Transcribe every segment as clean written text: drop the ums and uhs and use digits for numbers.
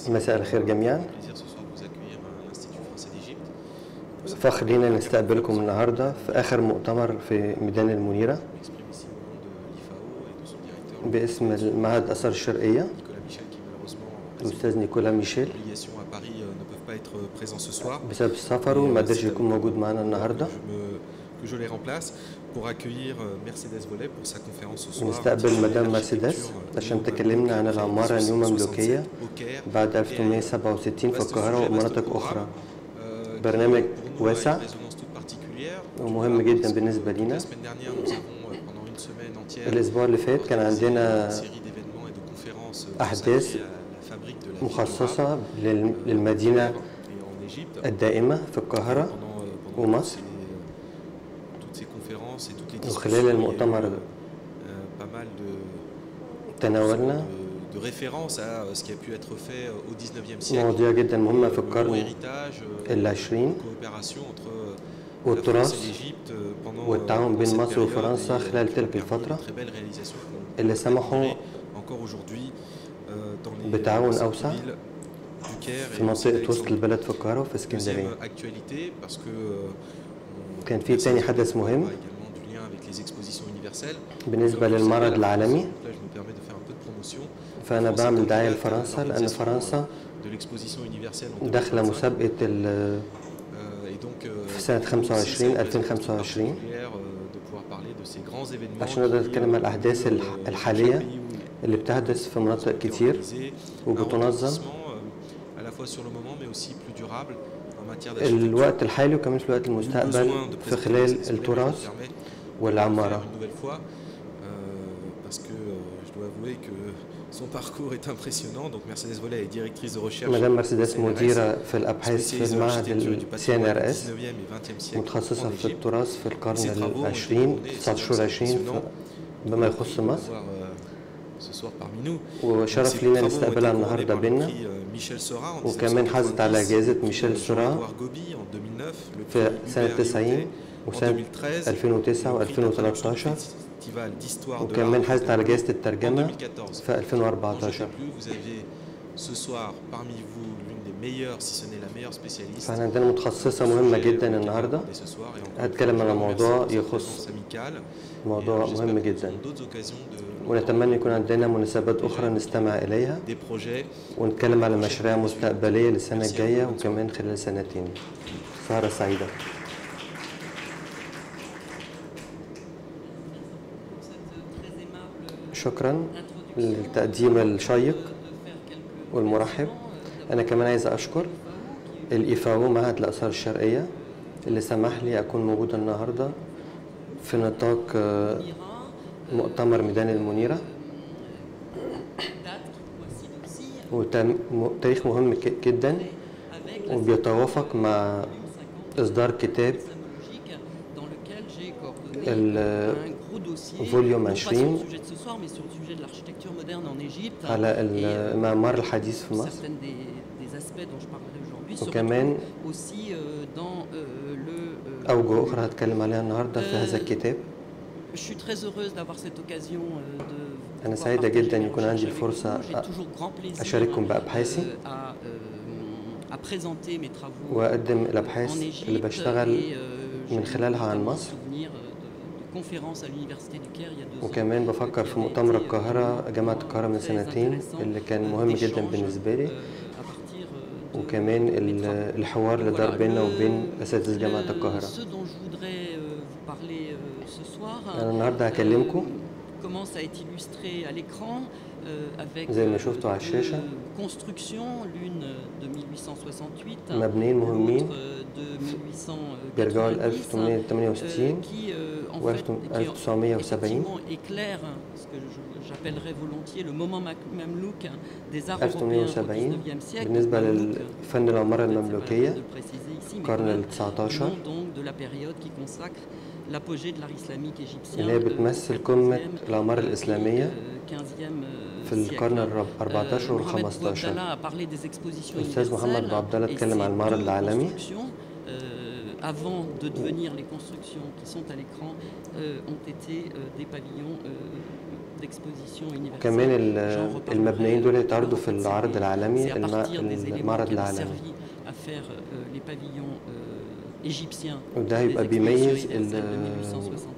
مساء الخير جميعا. فخر لينا نستقبلكم النهارده في آخر مؤتمر في ميدان المنيرة باسم المعهد الآثار الشرقية. الأستاذ نيكولا ميشيل بسبب سفره ما قدرش يكون موجود معنا النهارده. نستقبل مدام مرسيدس عشان تكلمنا عن العمارة النيومملوكية بعد 1867 في القاهرة ومناطق أخرى. برنامج واسع ومهم جدا بالنسبة لنا. الأسبوع اللي فات كان عندنا أحداث مخصصة للمدينة الدائمة في القاهرة ومصر، وخلال المؤتمر تناولنا مواضيع جدا مهمة في القرن العشرين والتراث والتعاون بين مصر وفرنسا خلال تلك الفترة اللي سمحوا بتعاون أوسع في منطقة وسط البلد في القاهرة وفي اسكندرية. كان في تاني حدث مهم بالنسبة للمعرض العالمي، فأنا بعمل دعاية لفرنسا لأن فرنسا داخلة مسابقة في سنة 2025 عشان نقدر نتكلم عن الأحداث الحالية اللي بتحدث في مناطق كتير وبتنظم الوقت الحالي وكمان في الوقت المستقبل في خلال التراث والعمارة. مدام مرسيدس مديرة في الأبحاث في المعهد CNRS متخصصة في التراث في القرن العشرين 19 بما يخص مصر، وشرف لينا نستقبلها النهارده بينا. وكمان حازت على جائزة ميشيل سورا في سنة 90 وسنة 2009 و2013، وكمان حازت على جائزة الترجمة في 2014. فاحنا عندنا متخصصة مهمة جدا النهارده هتكلم عن موضوع يخص موضوع مهم جدا، ونتمنى يكون عندنا مناسبات أخرى نستمع إليها ونتكلم على مشاريع مستقبلية للسنة الجاية وكمان خلال سنتين. سهرة سعيدة. شكرا للتقديم الشيق والمرحب. أنا كمان عايز أشكر الإيفاو معهد الآثار الشرقية اللي سمح لي أكون موجود النهاردة في نطاق مؤتمر ميدان المنيرة، وتاريخ مهم جدا وبيتوافق مع إصدار كتاب الفوليوم 20 على المعمار الحديث في مصر، وكمان أوجه أخرى هتكلم عليها النهاردة في هذا الكتاب. أنا سعيدة جدا يكون عندي الفرصة أشارككم بأبحاثي وأقدم الأبحاث اللي بشتغل من خلالها عن مصر، وكمان بفكر في مؤتمر القاهرة جامعة القاهرة من سنتين اللي كان مهم جدا بالنسبة لي، وكمان الحوار اللي دار بيننا وبين أساتذة جامعة القاهرة. أنا النهاردة هكلمكم زي ما شفتوا على الشاشة مبنيين مهمين بيرجعوا ل 1868 و 1970. 1870 بالنسبة للفن العمارة المملوكية القرن ال 19 اللي هي بتمثل قمة العمارة الإسلامية في القرن ال 14 وال 15. الأستاذ محمد عبد الله اتكلم عن المعرض العالمي avant de devenir les constructions qui sont à l'écran, ont été des pavillons d'exposition universelle. كمان المبنيين دول اتعرضوا في العرض العالمي المعرض العالمي. وده هيبقى بيميز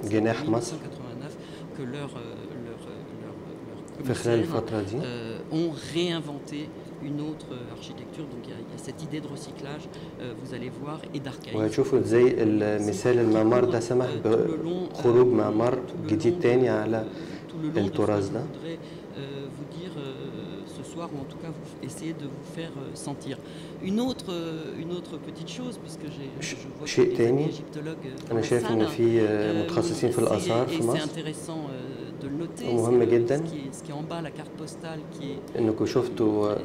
جناح مصر في خلال الفترة دي. ont réinventé une autre architecture. Donc il y a cette idée de recyclage, vous allez voir, et d'archaïsme. وهتشوفوا ازاي المثال المعمار ده سمح بخروج معمار جديد تاني على التراث ده. vous dire ce soir, ou en tout cas vous essayer de vous faire sentir une autre petite chose, puisque je vois شيء تاني أنا شايف إن في متخصصين في الآثار في مصر. ومهم جدا إنكم شفتوا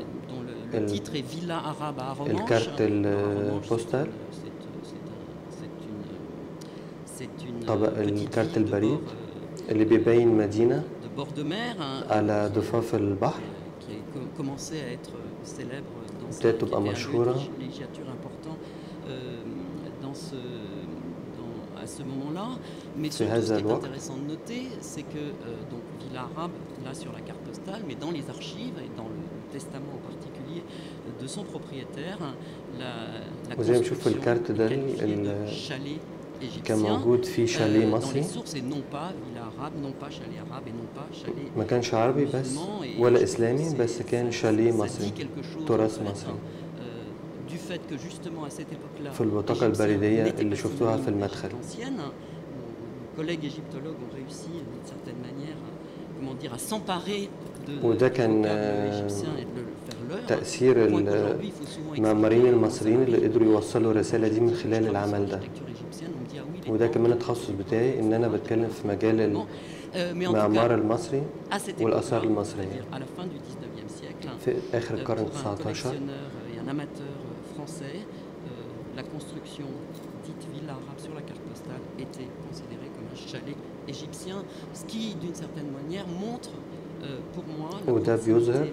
الكارت البوستال، طبق الكارت البريد اللي بيبين مدينة على ضفاف البحر ابتدت تبقى مشهورة à ce moment-là, mais surtout ce qui est intéressant de noter, c'est que donc Villa Arabe, là sur la carte postale, mais dans les archives et dans le testament en particulier de son propriétaire, la construction qualifiée de chalet égyptien dans les sources, et non pas Villa Arabe, non pas chalet arabe et non pas chalet ما كانش عربي بس ولا إسلامي، بس كان شاليه مصري، تراث مصري. في البطاقة البريدية اللي شفتوها في المدخل. وده كان تأثير المعماريين المصريين اللي قدروا يوصلوا الرسالة دي من خلال العمل ده. وده كمان التخصص بتاعي، إن أنا بتكلم في مجال المعمار المصري والآثار المصرية في آخر القرن ال19. Français, la construction dite Villa Arabe sur la carte postale était considérée comme un chalet égyptien, ce qui d'une certaine manière montre pour moi وده بيظهر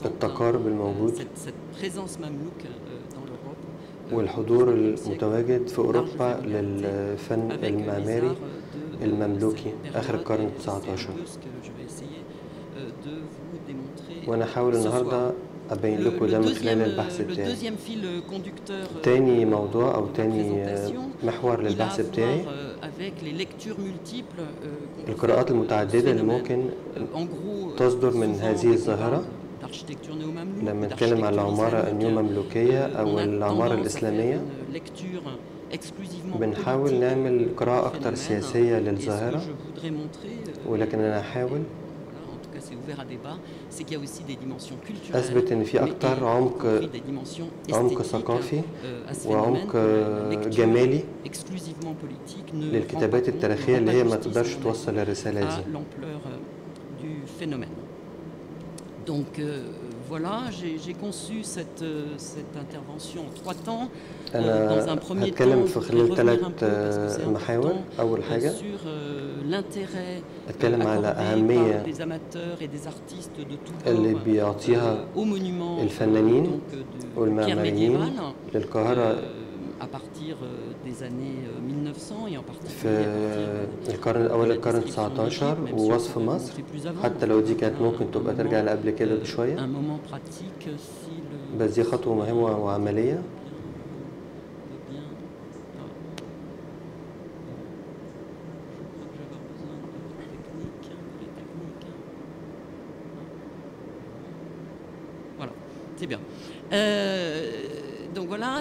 التقارب الموجود cette présence mamelouk dans l'Europe والحضور المتواجد في أوروبا للفن المعماري المملوكي آخر القرن ال19. وأنا هحاول النهارده أبين لكم ده من خلال البحث بتاعي. تاني موضوع أو تاني محور للبحث بتاعي القراءات المتعددة اللي ممكن تصدر من هذه الظاهرة لما نتكلم عن العمارة النيو-مملوكية أو العمارة الإسلامية. بنحاول نعمل قراءة أكتر سياسية للظاهرة، ولكن أنا هحاول أثبت إن في أكتر عمق ثقافي وعمق جمالي للكتابات التاريخية اللي هي ما تقدرش توصل الرسالة دي. Donc voilà, j'ai conçu cette intervention en 3 temps. Dans un premier temps, هتكلم في خلال 3 محاور. أول حاجة أتكلم على أهمية اللي بيعطيها الفنانين والمعماريين للقاهرة في القرن الأول القرن ال19 ووصف مصر، حتى لو دي كانت ممكن تبقى ترجع لقبل كده بشوية، بس دي خطوة مهمة وعملية. C'est bien. Donc voilà,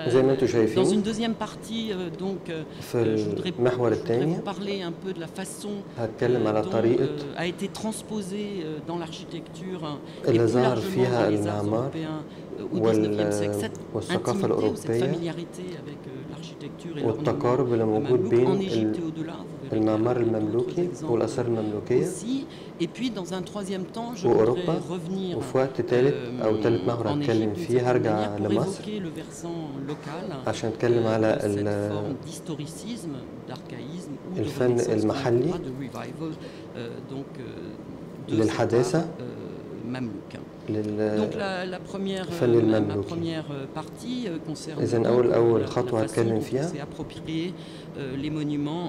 زي ما انتم شايفين dans une deuxième partie, donc, في المحور الثاني vous parler un peu de la façon هتكلم على طريقة a été transposée dans l'architecture اللي ظهر فيها المعمار والثقافة الأوروبية والتقارب اللي موجود بين المعمار المملوكي والآثار المملوكية وأوروبا. وفي وقت ثالث أو ثالث محور هتكلم فيه هرجع لمصر عشان أتكلم على الفن المحلي للحداثة mamelouk. Donc la première partie concerne la façon dont on s'est approprié les monuments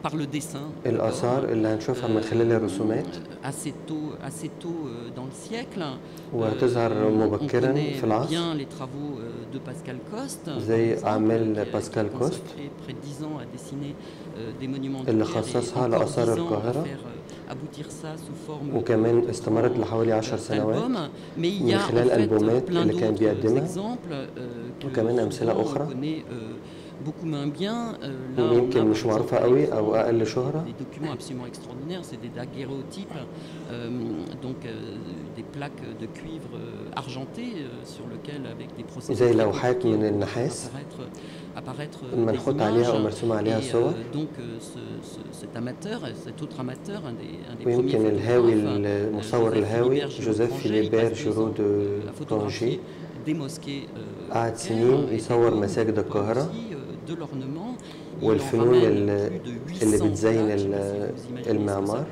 par le dessin. الآثار اللي هنشوفها من خلال الرسومات assez tôt dans le siècle. وهتظهر مبكرا في العصر bien les travaux de Pascal Coste زي أعمال باسكال كوست près de 10 ans à dessiner des monuments اللي خصصها لآثار القاهرة aboutir ça sous forme وكمان استمرت لحوالي 10 سنوات من خلال ألبومات اللي كان بيقدمها وكمان أمثلة أخرى يمكن مش معروفة قوي أو أقل شهرة. Des documents absolument extraordinaires, c'est des daguerréotypes, donc des plaques de cuivre argentées sur lesquelles avec des procédés زي لوحات من النحاس منحوت عليها أو مرسوم عليها صور. Donc cet amateur, cet autre amateur, un des premiers ويمكن الهاوي المصور الهاوي جوزيف فيليبير جيرو دو طونجي قعد سنين يصور مساجد القاهرة والفنون اللي بتزين المعمار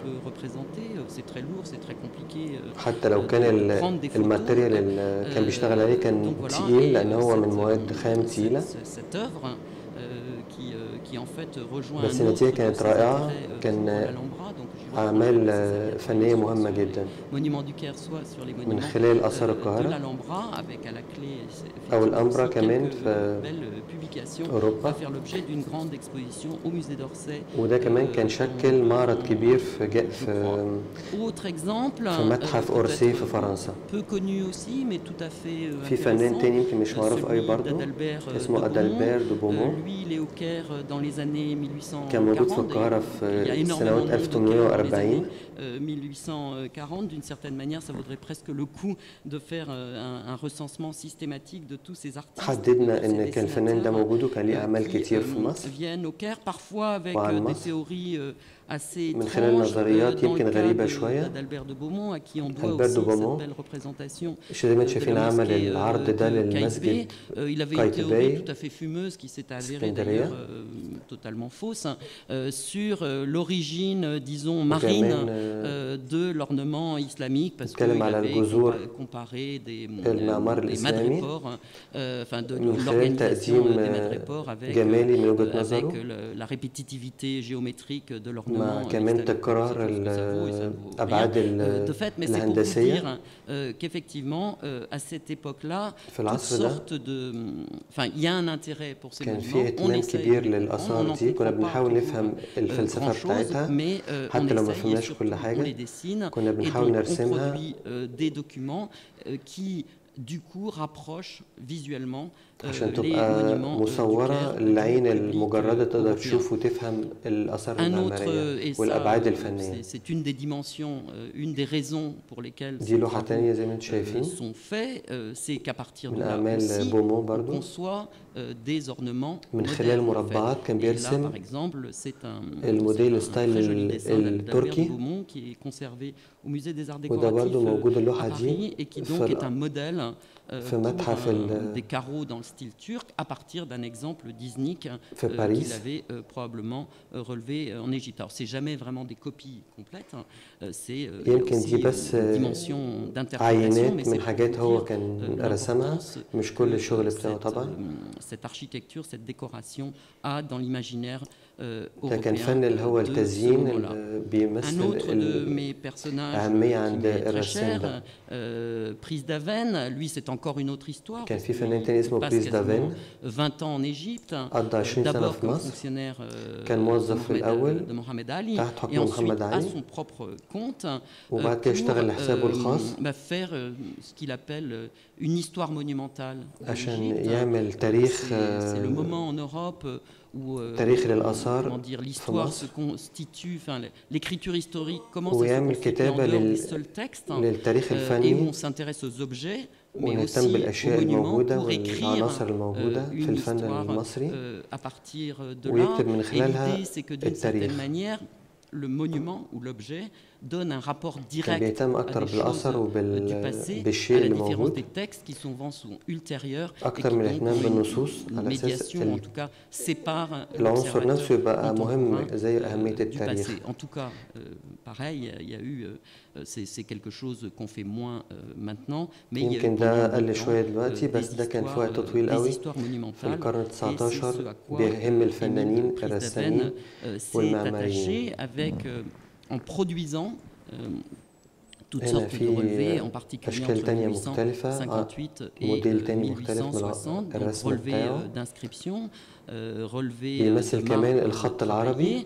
حتى لو كان الماتيريال اللي كان بيشتغل عليه كان تقيل لأن هو من مواد خام تقيلة بس النتيجة كانت رائعة كان أعمال فنية مهمة جدا من خلال آثار القاهرة أو الأمبرا كمان في أوروبا وده كمان كان شكل معرض كبير في متحف أورسي في فرنسا. في فنان تاني يمكن مش معروف أوي برضه اسمه أدالبير دو بومون كان موجود في القاهرة في سنوات 1840. 1840, d'une certaine manière, ça vaudrait presque le coup de faire un recensement systématique de tous ces artistes. حددنا إن كان الفنان ده موجود وكان ليه أعمال كتير في مصر. Viennent au Caire parfois avec des théories assez من خلال نظريات يمكن غريبة شوية. d'Albert de Beaumont à qui on doit aussi cette belle représentation. دايما شايفين عمل العرض ده للمسجد Il avait une théorie tout à fait fumeuse qui s'est avérée d'ailleurs totalement fausse sur l'origine, disons, marine de l'ornement islamique parce qu'il avait comparé des madrépores, enfin de l'organisation des madrépores avec la répétitivité géométrique de l'ornement. كمان تكرار الأبعاد الهندسية. Qu'effectivement, à cette époque-là, toutes sortes de, enfin, il y a un intérêt pour ces monuments. كان في اهتمام كبير للآثار دي كنا بنحاول نفهم الفلسفة بتاعتها حتى لو ما فهمناش كل حاجة كنا بنحاول نرسمها. Des documents qui du coup rapprochent visuellement عشان تبقى مصورة للعين المجردة تقدر تشوف وتفهم الآثار المعمارية والأبعاد الفنية. C'est une des dimensions, une des raisons pour lesquelles دي لوحة تانية زي ما انتم شايفين sont faits, c'est qu'à partir de من là أعمال aussi بومون on برضو conçoit des ornements من خلال مربعات كان بيرسم الموديل ستايل التركي وده برضو موجود اللوحة دي في متحف des carreaux dans le style turc à partir d'un exemple d'Iznik qu'il avait probablement relevé en Égypte. Alors c'est jamais vraiment des copies complètes, c'est aussi une dimension d'interprétation, mais من حاجات هو كان رسمها مش كل الشغل بتاعه طبعا. Cette architecture, cette décoration a dans l'imaginaire كان فن اللي هو التزيين اللي بيمثل الأهمية عند الرسام ده. Prise d'Aven, lui c'est encore une autre histoire. كان في فنان تاني اسمه بريز دافين 20 ans en Égypte. قضى 20 سنة في مصر. كان موظف في الأول تحت حكم محمد علي. وبعد كده اشتغل لحسابه الخاص. faire ce qu'il appelle une histoire monumentale. عشان يعمل تاريخ. C'est le moment en Europe où l'histoire se constitue, enfin l'écriture historique commence à se constituer en dehors des seuls textes et où on s'intéresse aux objets mais aussi aux monuments pour écrire une histoire à partir de là. Et l'idée c'est que d'une certaine manière le monument ou l'objet donne un rapport كان direct بيهتم à أكتر des choses بالأثر du passé, à بالشيء la اللي différence موجود des textes qui souvent sont ultérieurs et qui أكتر من donc الاهتمام ont بالنصوص une على أساس médiation, en tout cas, sépare العنصر نفسه l'observateur يبقى مهم contemporain زي أهمية du التاريخ. passé. En tout cas, pareil, il y a eu, c'est quelque chose qu'on fait moins maintenant, mais il y a eu يمكن ده pendant قل longtemps شوية دلوقتي بس ده كان في وقت طويل des قوي histoires في monumentales, القرن et c'est ce التسعتاشر à quoi بيهم الفنانين Émile الرسامين Price s'est والمعماريين. attaché avec, en produisant toutes هنا sortes de relevés, en في particulier أشكال entre تانية مختلفة 1858 et موديل تاني مختلف من 1860, donc الرسم relevés بتاعه d'inscription, relevés de بيمثل كمان marbre الخط العربي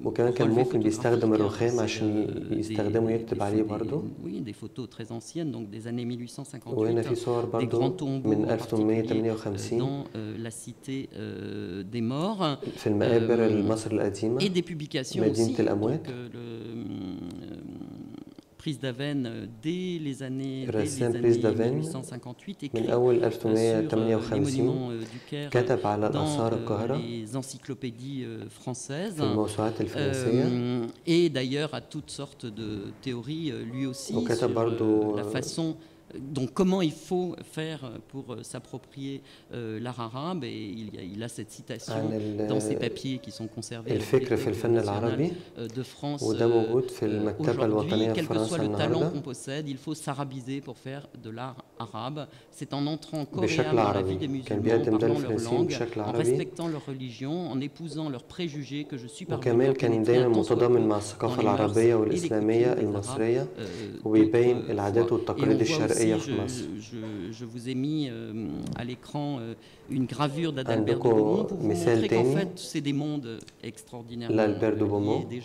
وكمان كان ممكن بيستخدم الرخام عشان يستخدمه يكتب عليه برضه. Oui, des photos très anciennes, donc des années 1858. وهنا في صور برضه من 1858 dans la cité des morts, في المقابر مصر القديمة et des publications مدينة aussi. الأموات. Price d'Avesnes dès les années 1858 écrit من أول sur les 1858 monuments du Caire كتب على الآثار dans القاهرة les encyclopédies françaises, في الموسوعات الفرنسية et d'ailleurs à toutes sortes de théories lui aussi وكتب sur برضو la façon. Donc comment il faut faire pour s'approprier l'art arabe, et il a cette citation dans ses papiers qui sont conservés الفكر في الفن العربي de France وده موجود في المكتبة الوطنية في quel que soit فرنسا le talent النهاردة qu'on possède, il faut s'arabiser pour faire de l'art arabe. C'est en entrant بشكل coréen dans la vie des عربي. كان musulmans, بيقدم ده parlant leur للفرنسيين langue, بشكل en عربي respectant leur religion, en épousant leurs préjugés que je suis parvenu وكمان à كان pénétrer دايما un tant soit متضامن peu مع dans الثقافة les العربية mœurs et les والإسلامية coutumes des المصرية Arabes وبيبين العادات d'autrefois. والتقاليد Et on voit الشرقية aussi, في مصر. je vous ai mis à l'écran une gravure d'Adalbert de عندكم Beaumont pour vous مثال montrer qu'en تاني fait c'est des mondes extraordinairement لألبير دو liés بومون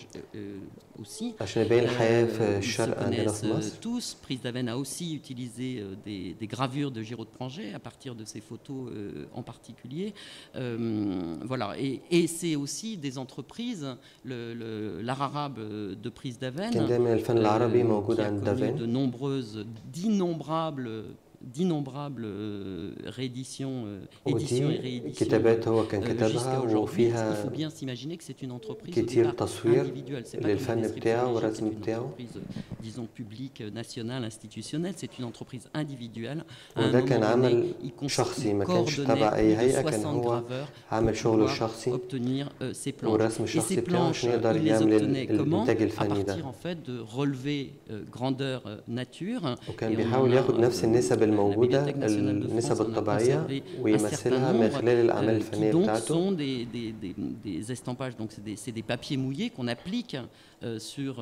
aussi. عشان يبين الحياة في Ils se الشرق عندنا في connaissent مصر. tous. Price d'Avesnes a aussi utilisé des gravures de Giraud de Prangé à partir de ses photos en particulier. Voilà. Et c'est aussi des entreprises, l'art arabe de Price d'Avesnes, كان دايما الفن العربي موجود qui a عند connu دافين d'innombrables rééditions, éditions et ودي rééditions كتابات هو كان jusqu'à كتبها aujourd'hui. Il وفيها faut bien s'imaginer que c'est une entreprise كتير تصوير individuelle. C'est pas comme للفن la بتاعه description والرسم c'est une بتاعه entreprise, disons, publique, nationale, institutionnelle. C'est une entreprise individuelle. وده كان عمل شخصي ما كانش تبع أي هيئة كان هو عامل شغله الشخصي والرسم الشخصي بتاعه عشان يقدر يعمل الإنتاج الفني ده وكان بيحاول ياخد نفس النسب الموجودة النسب الطبيعية ويمثلها من خلال الأعمال الفنية بتاعته. des estampages, donc c'est des papiers mouillés qu'on applique sur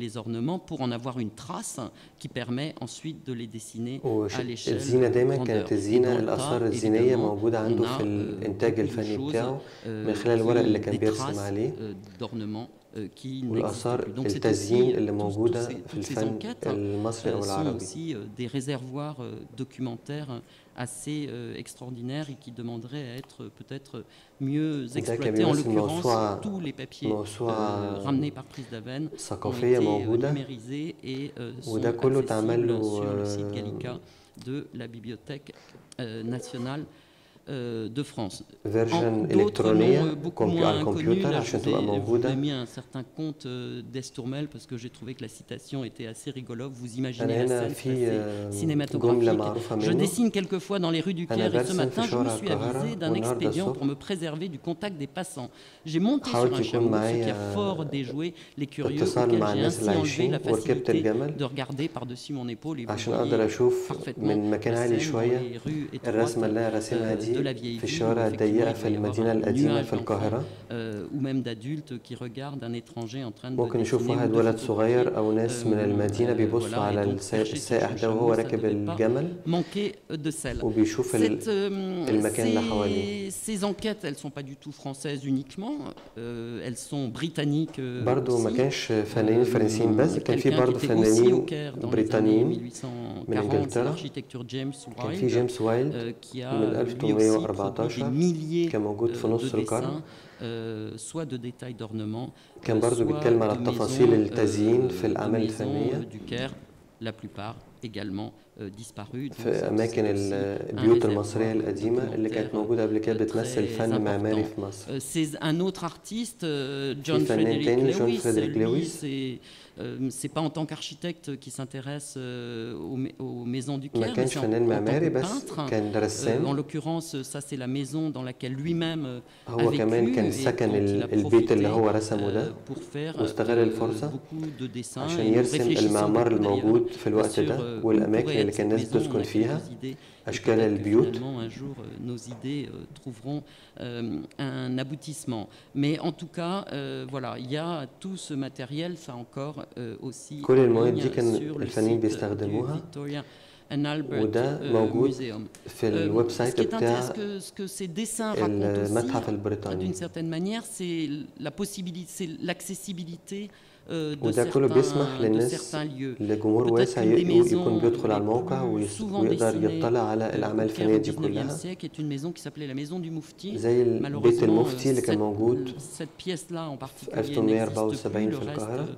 les ornements pour en avoir une trace qui permet ensuite de les dessiner à l'échelle الزينة دايما كانت الزينة grandeur. الآثار الزينية موجودة عنده في الإنتاج الفني بتاعه من خلال الورق اللي كان بيرسم عليه والآثار التزيين اللي موجودة في الفن المصري أو العربي. aussi des réservoirs documentaires assez extraordinaires et qui demanderaient à être peut-être mieux exploités. En l'occurrence, tous les papiers ramenés par Price d'Avesnes ont été numérisés et sont accessibles sur le site Gallica de la Bibliothèque nationale de France. D'autres noms beaucoup moins connus, là je vous ai mis un certain conte d'Estourmel parce que j'ai trouvé que la citation était assez rigolote. Vous imaginez la scène, assez cinématographique. Je dessine quelquefois dans les rues du Caire et ce matin je me suis avisé d'un expédient pour me préserver du contact des passants. J'ai monté sur un chameau, ce qui a fort déjoué les curieux auxquels j'ai ainsi enlevé la facilité de regarder par-dessus mon épaule et vous voyez parfaitement la scène dans les rues étroites في الشوارع الضيقة في المدينة القديمة في القاهرة. ممكن نشوف واحد ولد صغير أو ناس من المدينة بيبصوا على السائح ده وهو راكب الجمل وبيشوف المكان اللي حواليه. Ces enquêtes, elles ne sont pas du tout françaises uniquement, elles sont britanniques برضو ما كانش فنانين فرنسيين بس كان في برضو فنانين بريطانيين من إنجلترا. كان في جيمس وايلد من 1814 كان موجود في نص القرن. كان برضو بيتكلم على التفاصيل التزيين في الأعمال الفنية. la plupart également disparu. في أماكن البيوت المصرية القديمة اللي كانت موجودة قبل كده بتمثل فن معماري في مصر. C'est un autre artiste, John Frederick Lewis. C'est pas en tant qu'architecte qui s'intéresse aux maisons du Caire, mais c'est en tant que peintre. En l'occurrence, ça c'est la maison dans laquelle lui-même a vécu et dont il a profité pour faire beaucoup de dessins. عشان يرسم المعمار الموجود في الوقت ده والأماكن اللي كان الناس بتسكن فيها أشكال البيوت. Un jour, nos idées trouveront un aboutissement. Mais en tout cas, voilà, il y a tout ce matériel, ça encore aussi. كل المواد دي كان الفنانين بيستخدموها وده موجود في الويب سايت بتاع المتحف البريطاني. D'une certaine manière, c'est la possibilité, c'est l'accessibilité وده كله بيسمح للناس لجمهور واسع يكون بيدخل على الموقع ويقدر يطلع على الأعمال الفنية دي كلها زي البيت المفتي اللي كان موجود في 1874 في القاهرة.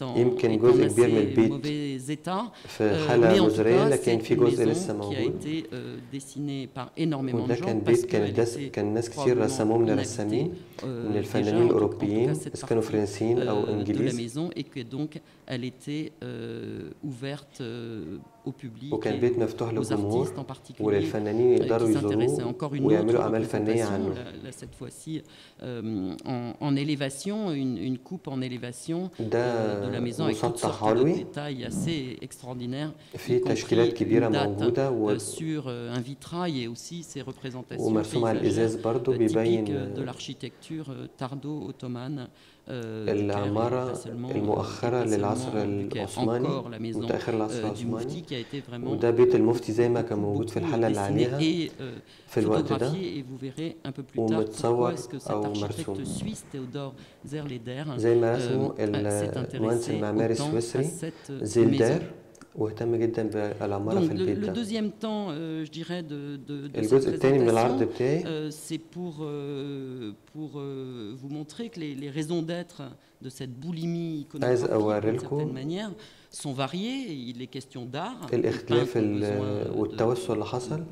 يمكن جزء كبير من البيت في حالة مزرية لكن في جزء لسه موجود وده كان بيت كان ناس كتير رسموه من الرسامين من الفنانين الأوروبيين إذا كانوا فرنسيين أو إنجليز et que donc elle était ouverte au public وكان بيت مفتوح للجمهور وللفنانين يقدروا يزوروه ويعملوا أعمال فنية عنه. Cette fois-ci en élévation, une coupe en élévation de la maison avec toutes sortes de détails assez extraordinaires. في تشكيلات كبيرة موجودة sur un vitrail et aussi ses représentations ومرسوم على الإزاز برضه بيبين de l'architecture tardo-ottomane. العمارة المؤخرة للعصر العثماني متأخر العصر العثماني وده بيت المفتي زي ما كان موجود في الحالة اللي عليها في الوقت ده ومتصور أو مرسوم زي ما رسمه المهندس المعماري السويسري زيلدر واهتم جدا بالعمارة في البيت ده. الجزء الثاني من العرض بتاعي c'est pour vous montrer que les raisons d'être de cette boulimie iconographique d'une certaine manière sont variées. Il est question d'art, الاختلاف والتوسع اللي حصل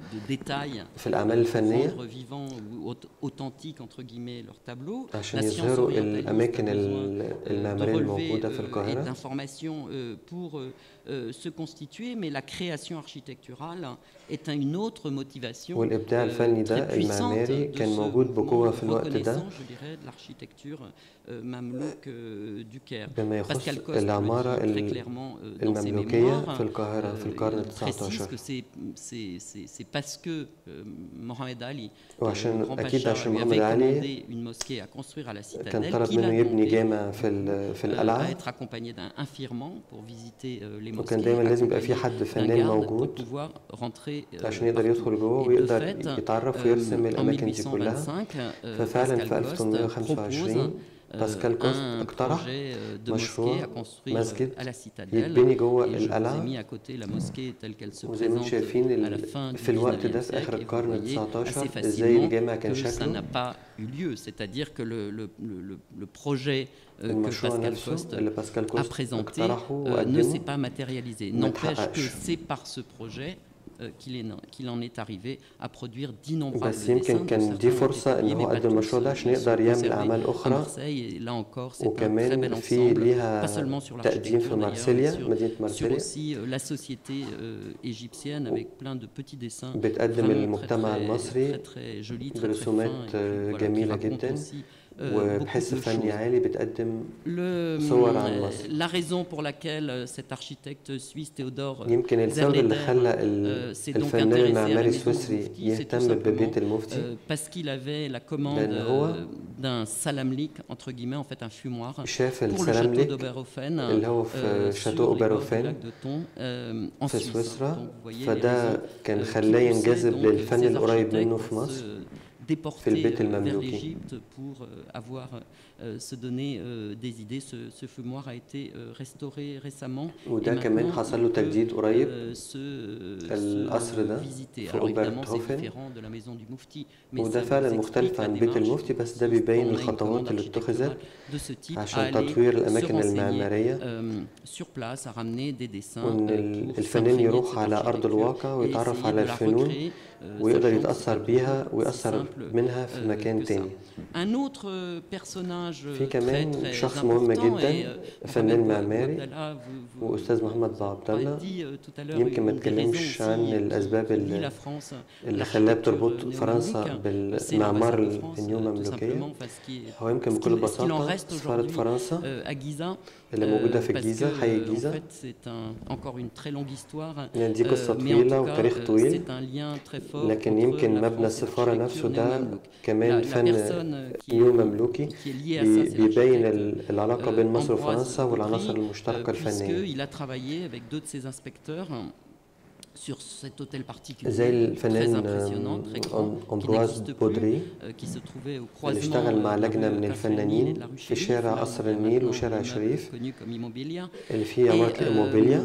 في الأعمال الفنية vivant ou authentique entre guillemets leur tableau عشان يظهروا الأماكن المعمارية الموجودة في القاهرة d'informations pour se constituer, mais la création architecturale est une autre motivation والإبداع الفني ده المعماري كان موجود بقوة في الوقت ده بما يخص العمارة المملوكية في القاهرة في القرن ال19. وعشان أكيد عشان محمد علي كان طلب منه يبني جامع في القلعة وكان دايما لازم يبقى في حد فنان موجود عشان يقدر يدخل جوه ويقدر يتعرف ويرسم الأماكن دي كلها. ففعلا في 1825 باسكال كوست اقترح مشروع مسجد يتبني جوه القلعة وزي ما شايفين في الوقت ده في آخر القرن ال19 ازاي الجامع كان شكله. C'est-à-dire que le projet que Pascal Coste a présenté ne s'est pas matérialisé. N'empêche que c'est par ce projet qu'il en est arrivé à produire d'innombrables بس يمكن كان دي فرصة إن هو قدم المشروع ده عشان يقدر يعمل أعمال أخرى وكمان في ليها تقديم في مارسيليا مدينة مارسيليا بتقدم المجتمع المصري برسومات جميلة جدا وبحس فني عالي بتقدم صور عن مصر. La raison pour laquelle cet architecte suisse Théodore يمكن السبب اللي خلى الفنان المعماري السويسري يهتم ببيت المفتي parce qu'il avait la commande d'un salamlik entre guillemets en fait un fumoir شاف pour le château d'Oberhofen اللي هو في شاتو أوبرهوفن في سويسرا فده كان خلاه ينجذب للفن القريب منه في مصر déportés vers l'Égypte pour avoir se donner des idées. Ce fumoir a été restauré récemment. وده كمان حصل له تجديد قريب. القصر ده في أوبرتهوفن وده فعلا مختلف عن بيت المفتي، بس ده بيبين الخطوات اللي اتخذت عشان تطوير الأماكن المعمارية، وإن الفنان يروح على أرض الواقع ويتعرف على الفنون ويقدر يتأثر بيها ويأثر منها في مكان تاني. في كمان شخص مهم جدا، فنان معماري وأستاذ محمد عبد الله، يمكن ما تكلمش عن الأسباب اللي خلاها بتربط فرنسا بالمعمار النيو مملوكية. هو يمكن بكل بساطة سفارة فرنسا اللي موجودة في الجيزة، حي الجيزة، يعني دي قصة طويلة وتاريخ طويل، لكن يمكن مبنى السفارة نفسه ده كمان فن نيو مملوكي بيبين العلاقة بين مصر وفرنسا والعناصر المشتركة الفنية. زي الفنان أمبروز بودري اللي اشتغل مع لجنة من الفنانين في شارع قصر النيل وشارع شريف اللي فيه عمارة الإيموبيليا.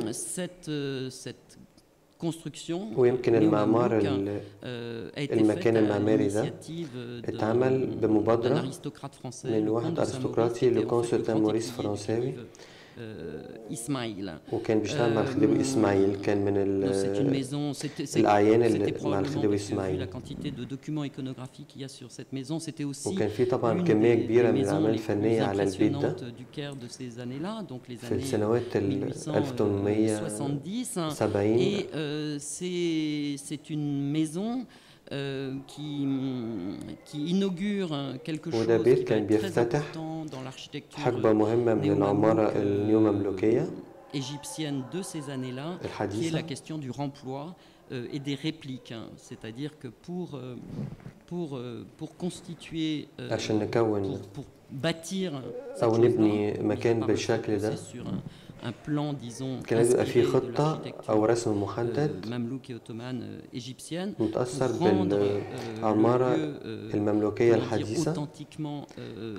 ويمكن المعمار المكان المعماري ده اتعمل بمبادرة من واحد أرستقراطي لكونسل موريس فرنساوي، وكان بيشتغل مع الخديوي إسماعيل، كان من الأعيان اللي مع الخديوي إسماعيل. وكان في طبعا كمية كبيرة من الأعمال الفنية على البيت ده في السنوات 1870. qui inaugure quelque chose وده بيت كان بيفتتح حقبة مهمة من العمارة النيو مملوكية égyptienne de ces années-là, qui est la question du remploi et des répliques. C'est-à-dire que pour constituer, pour bâtir أو نبني مكان بالشكل ده كان يبقى فيه خطة أو رسم محدد متأثر بالعمارة المملوكية الحديثة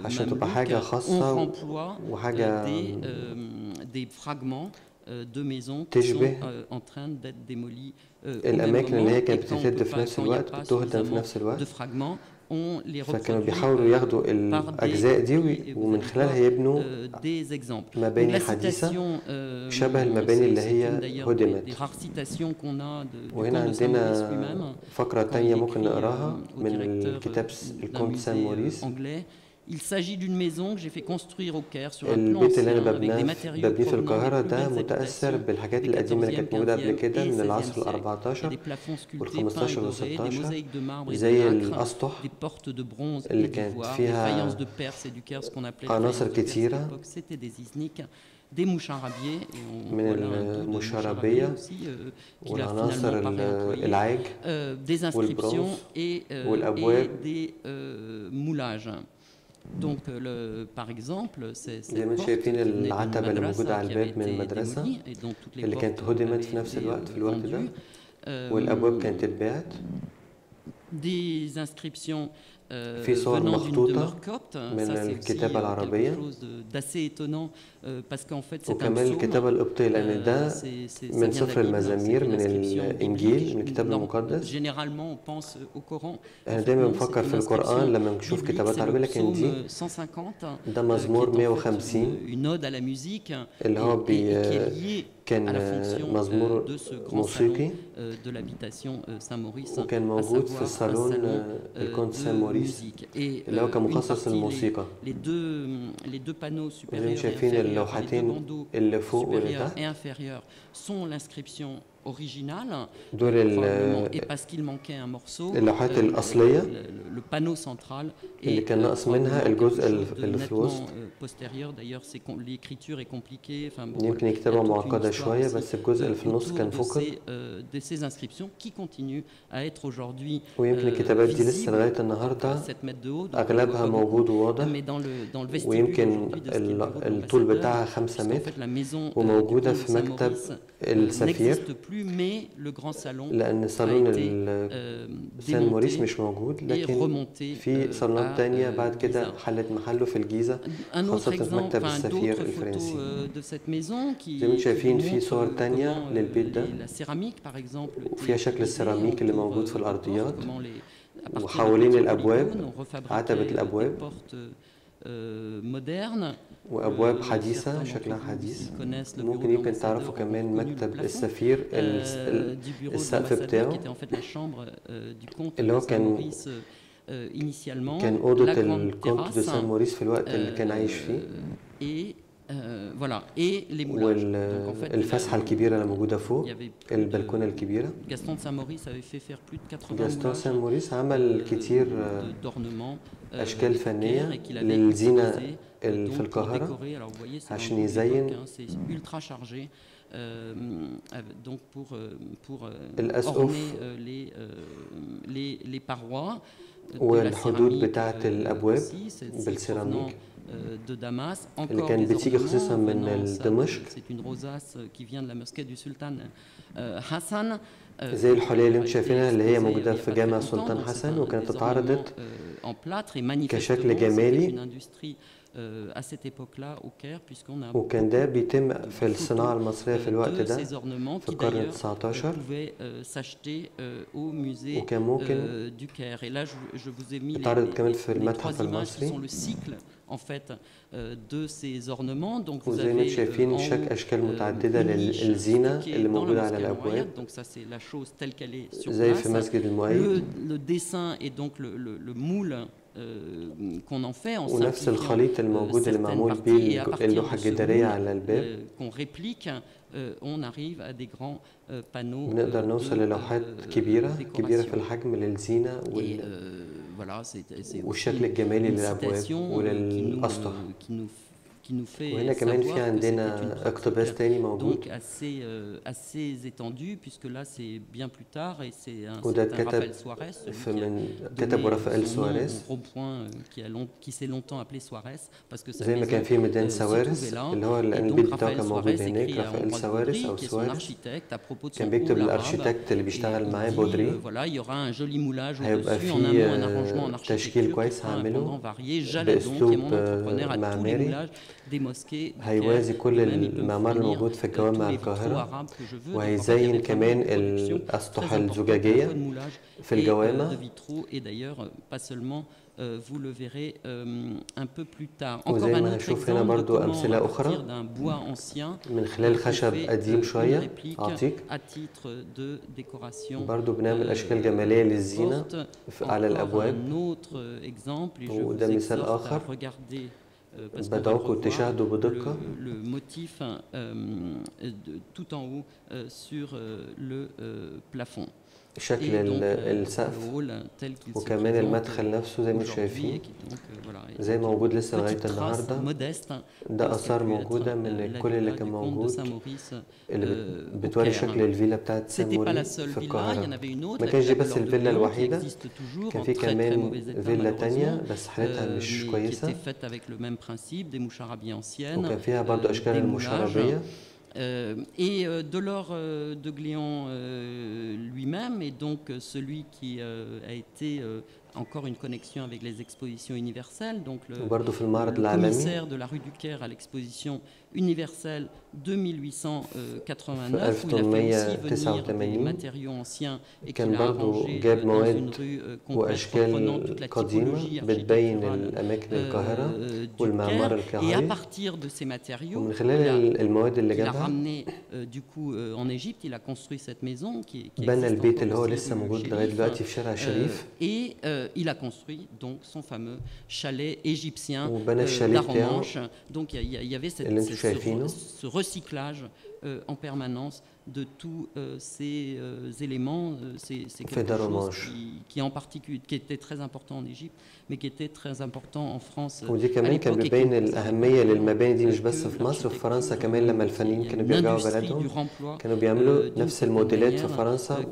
عشان تبقى حاجة خاصة وحاجة تشبه الأماكن اللي هي كانت بتتهد في نفس الوقت، بتهدم في نفس الوقت. فكانوا بيحاولوا ياخدوا الأجزاء دي ومن خلالها يبنوا مباني حديثة شبه المباني اللي هي هدمت. وهنا عندنا فقرة تانية ممكن نقراها من الكتاب الكونت سان موريس. Il s'agit d'une maison que j'ai fait construire au Caire sur un plan البيت اللي أنا avec des matériaux ببنيه في القاهرة ده متأثر بالحاجات القديمة اللي كانت موجودة قبل كده من العصر ال14 وال15 وال16، زي الأسطح اللي كانت فيها عناصر كتيرة من المشاربية والعناصر العاج والبرونز والأبواب. Donc, par exemple, زي ما شايفين العتبة اللي موجودة على الباب من المدرسة اللي كانت هدمت في نفس الوقت في الوقت ده، والأبواب كانت اتباعت. في صور مخطوطة من الكتابة العربية وكمان الكتابة القبطية، لأن ده من سفر المزامير من الإنجيل من الكتاب المقدس. أنا دايما بفكر في القرآن لما نشوف كتابات عربية، لكن ده مزمور 150 اللي هو كان مزمور موسيقي وكان موجود في الصالون الكونت سان موريس اللي هو كان مخصص للموسيقى. زي شايفين اللوحتين اللي فوق واللي تحت دول اللوحات الأصلية اللي كان ناقص منها الجزء اللي في الوسط. يمكن الكتابة معقدة شوية بس الجزء اللي في النص كان فقد. ويمكن الكتابات دي لسه لغاية النهاردة أغلبها موجود وواضح، ويمكن الطول بتاعها 5 متر وموجودة في مكتب السفير لأن صالون سان موريس مش موجود، لكن في صالونات تانية بعد كده حلت محله في الجيزة، خاصة في مكتب السفير الفرنسي. زي ما انتم شايفين في صور تانية للبيت ده وفيها شكل السيراميك اللي موجود في الأرضيات، وحوالين الأبواب عتبة الأبواب وأبواب حديثة شكلها حديث. ممكن يمكن تعرفوا كمان مكتب السفير السقف بتاعه اللي هو كان أوضة الكونت دو سان موريس في الوقت اللي كان عايش فيه. والفسحة الكبيرة اللي موجودة فوق البلكونة الكبيرة. جاستون سان موريس عمل كتير أشكال فنية للزينة في القاهرة عشان يزين الأسقف والحدود بتاعة الأبواب بالسيراميك اللي كانت بتيجي خصيصا من دمشق، زي الحلية اللي انتم شايفينها اللي هي موجودة في جامع السلطان حسن، وكانت اتعرضت كشكل جمالي، وكان ده بيتم في الصناعة المصرية في الوقت ده في القرن ال19، وكان ممكن اتعرضت كمان في المتحف المصري. وزي ما انتم شايفين أشكال متعددة للزينة اللي موجودة على الأبواب زي في مسجد المؤيد، ونفس الخليط الموجود اللي معمول بيه اللوحة الجدارية على الباب. بنقدر نوصل للوحات كبيرة في الحجم للزينة والشكل الجمالي للأبواب وللأسطح. وهنا كمان في عندنا اقتباس تاني موجود، وده كتب رافائيل سواريز زي ما كان في ميدان سواريز اللي هو البيت بتاعه كان موجود هناك. رافائيل سواريز أو سواريز كان بيكتب للأرشيتكت اللي بيشتغل معاه بودري، هيبقى في تشكيل كويس هعمله بأسلوب معماري هيوازي كل المعمار الموجود في جوامع القاهرة، وهيزين كمان الأسطح الزجاجية في الجوامع. وزي ما هنشوف هنا برضو أمثلة أخرى من خلال خشب قديم شوية عتيق، برضو بنعمل أشكال جمالية للزينة على الأبواب. وده مثال آخر بدعوكم تشاهدوا بدقة. شكل السقف وكمان المدخل نفسه زي ما انتم شايفين زي ما موجود لسه لغاية النهاردة. ده آثار موجودة من كل اللي كان موجود اللي بتوري شكل الفيلا بتاعت سان موريس في القاهرة. ما كانش دي بس الفيلا الوحيدة، كان في كمان فيلا تانية بس حالتها مش كويسة، وكان فيها برضو أشكال المشاربية. Et Delors de Gléon lui-même est donc celui qui a été encore une connexion avec les expositions universelles, donc le commissaire de la rue du Caire à l'exposition universelle de 1889, où il a fait aussi venir des matériaux anciens et qu'il a arrangé dans une rue reprenant toute la typologie architecturale du Caire. Et à partir de ces matériaux, il a ramené du coup en Égypte, il a construit cette maison qui existe encore et il a construit donc son fameux chalet égyptien d'Arromanches. Donc il y avait ce recyclage en permanence de tous ces éléments, ces quelque chose qui en particulier qui était très important en Égypte, mais qui était très important en France. ودي كمان كان بيبين الأهمية للمباني دي مش بس في مصر، في فرنسا كمان لما الفنانين كانوا بيرجعوا بلدهم كانوا بيعملوا نفس الموديلات في فرنسا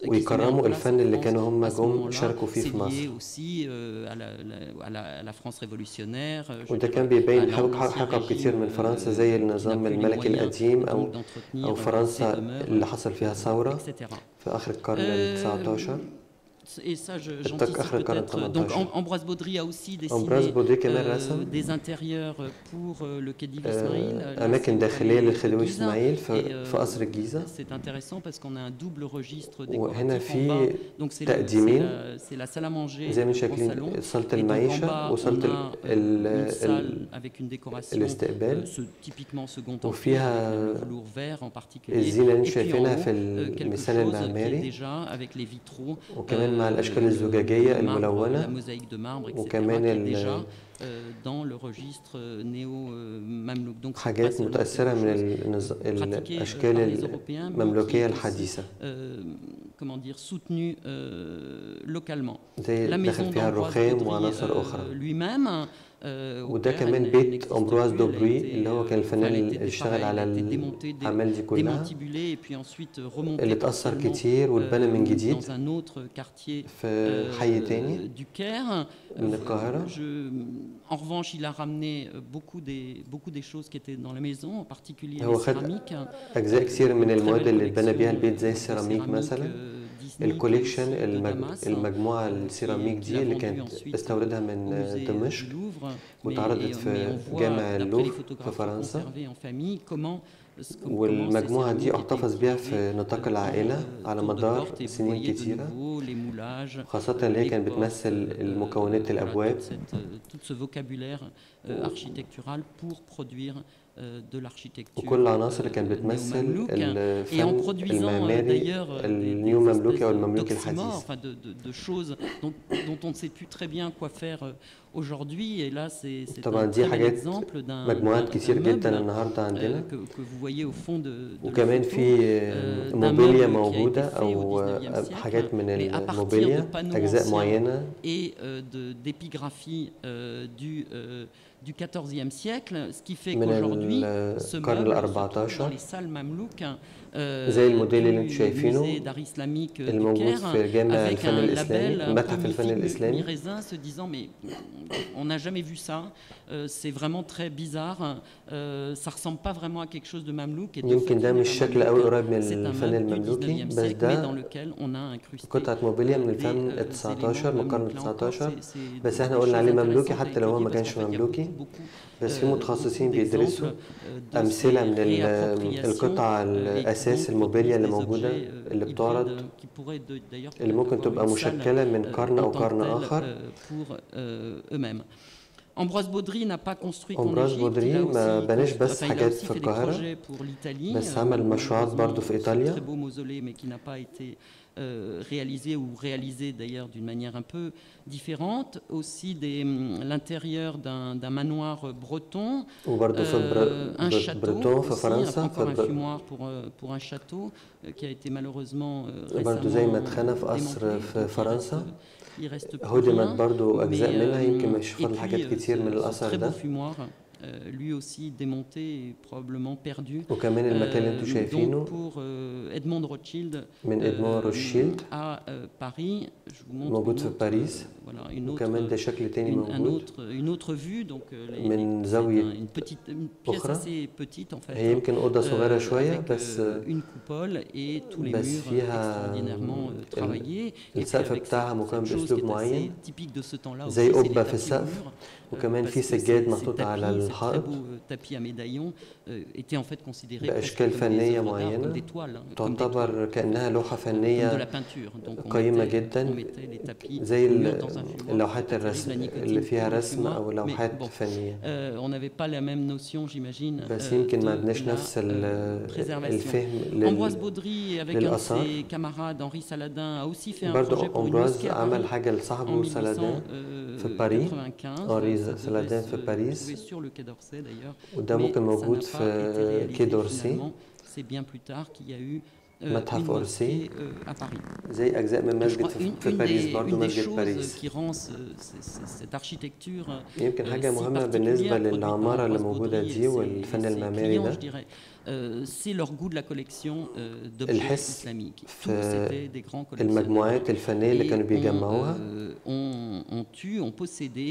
ويكرموا الفن اللي كانوا هم جم شاركوا فيه في مصر. وده كان بيبين حقب كتير من فرنسا زي النظام الملكي القديم أو entretenir أو ces فرنسا demeures, اللي حصل فيها ثورة etc. في آخر القرن ال19. Et ça, j'anticipe peut-être. Donc, Ambroise Baudry a aussi dessiné des intérieurs pour le Khedive Ismaïl. أماكن داخلية للخديوي إسماعيل في قصر الجيزة. C'est intéressant parce qu'on a un double registre وهنا décoratif en bas. في Donc تقديمين c'est la salle à manger زي ما au شايفين صالة salon. المعيشة وصالة Une salle avec une décoration الاستقبال typiquement second empire, وفيها le velours vert en particulier. الزينة اللي Et puis en شايفينها haut, في quelque المثال chose qui est المعماري déjà avec les vitraux. وكمان مع الأشكال الزجاجية الملونة وكمان dans le registre néo-mamelouk. Donc حاجات متأثرة من الأشكال المملوكية الحديثة. Comment dire, soutenu localement. زي دخل فيها الرخام وعناصر أخرى. lui-même وده كمان بيت أمبروز دوبري اللي هو كان الفنان اللي اشتغل على الأعمال دي كلها اللي اتأثر كتير واتبنى من جديد في حي تاني من القاهرة. En revanche, il a ramené beaucoup des choses qui étaient dans la maison, en particulier هو les خد céramiques. أجزاء كتير من المواد اللي اتبنى بيها البيت زي السيراميك مثلا. الكوليكشن المجموعة السيراميك دي اللي كانت استوردها من دمشق واتعرضت في جامع اللوفر في فرنسا، والمجموعة دي احتفظ بيها في نطاق العائلة على مدار سنين كتيرة، خاصة اللي هي كانت بتمثل المكونات الأبواب وكل العناصر اللي كانت بتمثل الفن المعماري النيو مملوكي أو المملوكي الحديث. طبعا دي حاجات مجموعات كتير جدا النهارده عندنا، وكمان في موبيليا موجودة أو حاجات من الموبيليا أجزاء معينة du XIVe siècle, ce qui fait qu'aujourd'hui, ce meuble dans les salles mamelouques, زي الموديل اللي انتم شايفينه الموجود في جامع الفن الإسلامي، متحف الفن الإسلامي. se disant mais on n'a jamais vu ça, c'est vraiment très bizarre, ça ressemble pas vraiment à quelque chose de mamelouk. يمكن ده مش شكل قوي قريب من الفن المملوكي، بس ده قطعة موبيليا من الفن ال19 من القرن ال19، بس احنا قلنا عليه مملوكي حتى لو هو ما كانش مملوكي. بس في متخصصين بيدرسوا أمثلة من القطع الأساس الموبيليا اللي موجودة اللي بتعرض اللي ممكن تبقى مشكلة من قرن أو قرن آخر. Ambroise Baudry n'a pas construit qu'en Égypte, ما بناش بس حاجات في القاهرة، بس عمل مشروعات برضو في إيطاليا. Très beau mausolée mais qui n'a pas été réalisé ou réalisé d'ailleurs d'une manière un peu différente. Aussi l'intérieur d'un manoir breton, un château aussi, encore un fumoir pour un château qui a été malheureusement récemment هدمت برضو أجزاء منها، يمكن مش فاضل حاجات كتير من الأثر ده. lui aussi démonté et probablement perdu. وكمان المكان اللي انتم شايفينه Edmond Rothschild من إدموند روتشيلد à Paris. موجود في باريس. وكمان ده شكل تاني موجود une autre vue, donc من زاوية أخرى. هي يمكن أوضة صغيرة شوية بس فيها السقف بتاعها مكون بأسلوب معين زي قبة في السقف، وكمان في سجاد محطوط على الحائط بأشكال فنية معينة تعتبر كأنها لوحة فنية قيمة جدا، زي اللوحات الرسم اللي فيها رسم أو لوحات فنية. بس يمكن ما عندناش نفس الفهم للآثار. برضو أمبراز عمل حاجة لصاحبه سالادان في باريس، أنري سالادان في باريس، وده ممكن موجود في كي دورسي متحف أورسي زي أجزاء من مسجد في باريس، برضو مسجد باريس. يمكن حاجة مهمة بالنسبة للعمارة اللي موجودة دي والفن المعماري ده c'est leur goût de la collection d'objets islamiques. Tous c'était des grands المجموعات الفنية اللي كانوا بيجمعوها ont possédé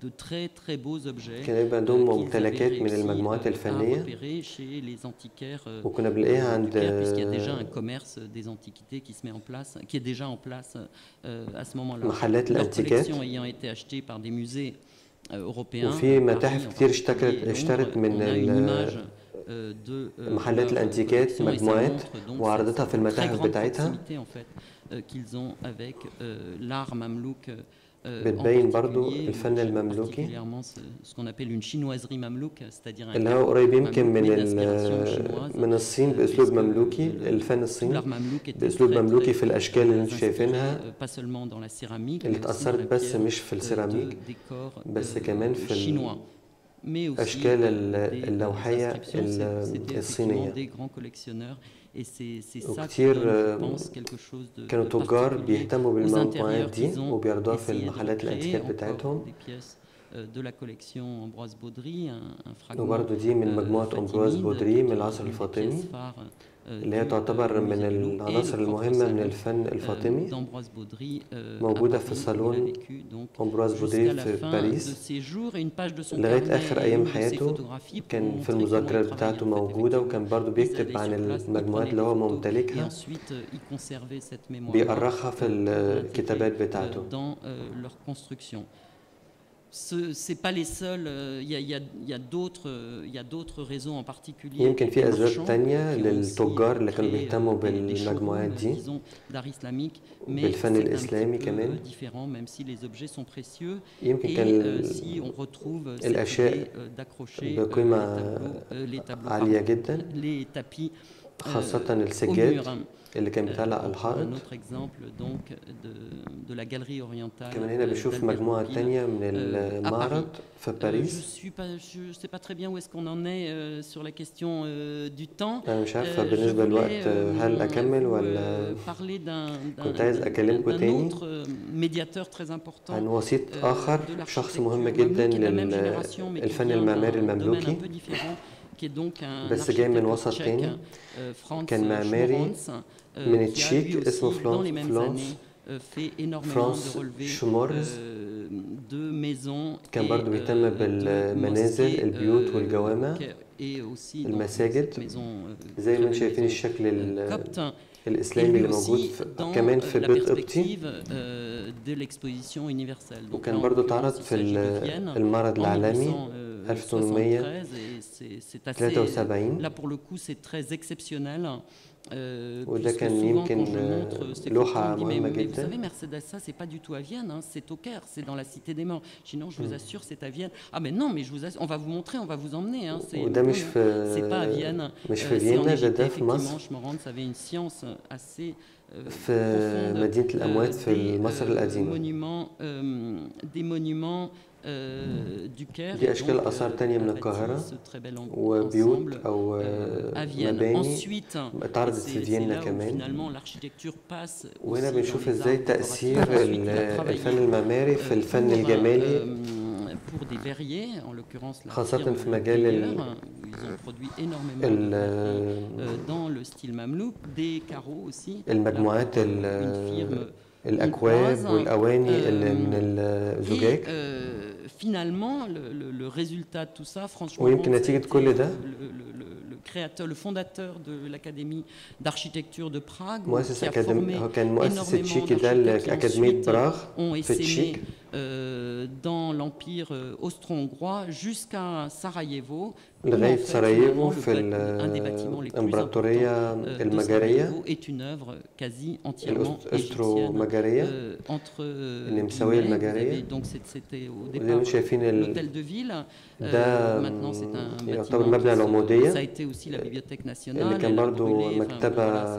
de très très beaux objets كان يبقى عندهم ممتلكات من المجموعات الفنية وكنا بنلاقيها عند puisqu'il y a déjà un commerce des antiquités qui se met en place, qui est déjà en place à ce moment-là. محلات الأنتيكات collections ayant été achetées par des musées européens. وفي متاحف كتير اشترت من محلات الأنتيكات مجموعات وعرضتها في المتاحف بتاعتها. qu'ils ont avec l'art mamelouk. بتبين برضو الفن المملوكي ce qu'on appelle une chinoiserie mamelouk, c'est-à-dire اللي هو قريب يمكن من الصين بأسلوب مملوكي، الفن الصيني بأسلوب مملوكي في الأشكال اللي انتم شايفينها اللي اتأثرت بس مش في السيراميك بس كمان في الأشكال اللوحية الصينية. وكتير كانوا تجار بيهتموا بالمجموعات دي وبيعرضوها في المحلات الانتيكات بتاعتهم. وبرضه دي من مجموعة أمبروز بودري من العصر الفاطمي اللي هي تعتبر من العناصر المهمة من الفن الفاطمي، موجودة في صالون أمبروز بودري في باريس لغاية آخر أيام حياته. كان في المذكرات بتاعته موجودة وكان برضو بيكتب عن المجموعات اللي هو ممتلكها، بيأرخها في الكتابات بتاعته. C'est pas les seuls. Il y a d'autres raisons en particulier. يمكن في أسباب تانية للتجار اللي كانوا بيهتموا بالمجموعات دي بالفن الإسلامي كمان. يمكن كان الأشياء بقيمة عالية جدا، خاصة السجاد اللي كان بيتعلق على الحائط. كمان هنا بنشوف مجموعة تانية من المعرض في باريس. أنا مش عارفة بالنسبة للوقت هل أكمل ولا كنت عايز أكلمكم تاني عن وسيط آخر، شخص مهم جدا للفن المعماري المملوكي بس جاي من وسط تاني. كان معماري من تشيك اسمه فرانس شومورز. كان برضو بيهتم بالمنازل، البيوت والجوامع، المساجد، زي ما شايفين الشكل الإسلامي اللي موجود كمان في بيت قبطي. وكان برضو تعرض في المعرض العالمي 1873. وده كان يمكن لوحة مهمة جدا. Vous savez, Mercedes, ça c'est pas du tout à Vienne, hein, c'est au Caire, c'est dans la cité des morts. Sinon, je vous assure, c'est à Vienne. Ah mais non, mais je vous assure, on va vous montrer, on va vous emmener. Hein, c'est pas à Vienne. C'est en Égypte, effectivement. Schmorantz avait une science assez في مدينة الأموات في مصر القديمة. Des monuments دي أشكال آثار تانية من القاهرة وبيوت أو مباني اتعرضت في فيينا كمان. وهنا بنشوف ازاي تأثير الفن المعماري في الفن الجمالي خاصة في مجال المجموعات الأكواب والأواني اللي من الزجاج. ويمكن نتيجة كل ده le fondateur de l'Académie d'architecture de Prague, مؤسس كان مؤسس تشيكي ده لأكاديمية براغ في تشيك dans l'empire austro-hongrois jusqu'à Sarajevo. لغاية سراييفو في الإمبراطورية المجرية الأسترو-مجرية النمساوية المجرية. وزي ما شايفين ده يعتبر مبنى العمودية اللي كان برضو مكتبة